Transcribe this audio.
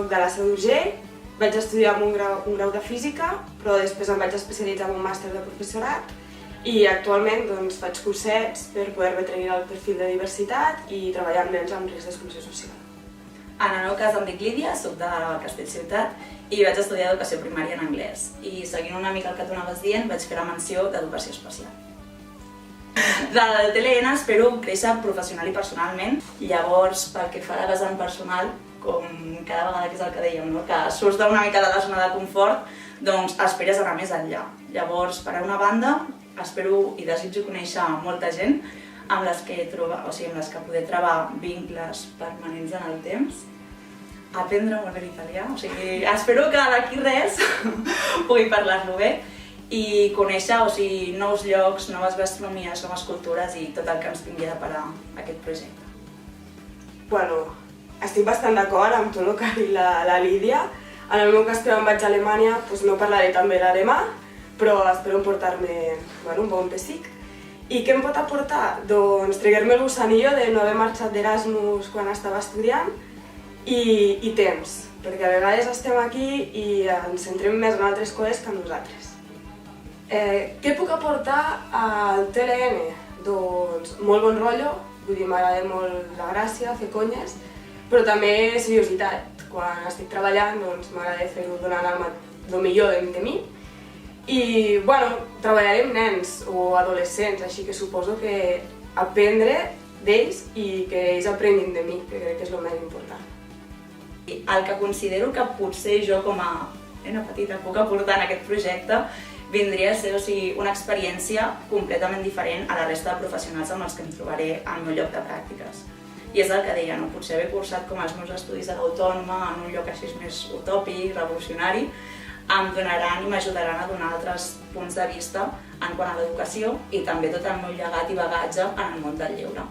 soc de la Seu d'Urgell, vaig estudiar un grau de física, però després em vaig especialitzar en un màster de professorat i actualment faig cursets per poder-me tenir el perfil de diversitat i treballar amb nens amb risc d'exclusió social. En el meu cas em dic Lídia, soc de Castellciutat i vaig estudiar educació primària en anglès. I seguint una mica el que tu anaves dient, vaig fer la menció d'educació especial. Del TLN espero créixer professional i personalment. Llavors, pel que fa a la vessant personal, com cada vegada que és el que dèiem, que surts una mica de la zona de confort, doncs esperes anar més enllà. Llavors, per una banda, espero i desitjo conèixer molta gent amb les que poder trobar vincles permanents en el temps, aprendre molt bé l'italià, espero que d'aquí res pugui parlar-lo bé i conèixer nous llocs, noves gastronomies, noves cultures i tot el que ens vingui a deparar aquest projecte. Bueno, estic bastant d'acord amb tot el que ha dit la Lídia. En el meu cas, que me'n vaig a Alemanya, no parlaré tan bé l'alemà, però espero emportar-me un bon pessic. I què em pot aportar? Doncs treguer-me el gusanillo de no haver marxat d'Erasmus quan estava estudiant i temps, perquè a vegades estem aquí i ens centrem més en altres coses que en nosaltres. Què puc aportar al TLN? Doncs molt bon rotllo, m'agrada molt la gràcia, fer conyes, però també seriositat. Quan estic treballant m'agrada fer-ho donant el millor de mi. I treballaré amb nens o adolescents, així que suposo que aprendre d'ells i que ells aprenguin de mi, que crec que és el més important. El que considero que potser jo com a nena petita puc aportar en aquest projecte vindria a ser una experiència completament diferent a la resta de professionals amb els que em trobaré al meu lloc de pràctiques. I és el que deia, potser haver cursat com els meus estudis a l'Autònoma en un lloc així més utòpic, revolucionari, em donaran i m'ajudaran a donar altres punts de vista en quant a l'educació i també tot el meu llegat i bagatge en el món del lleure.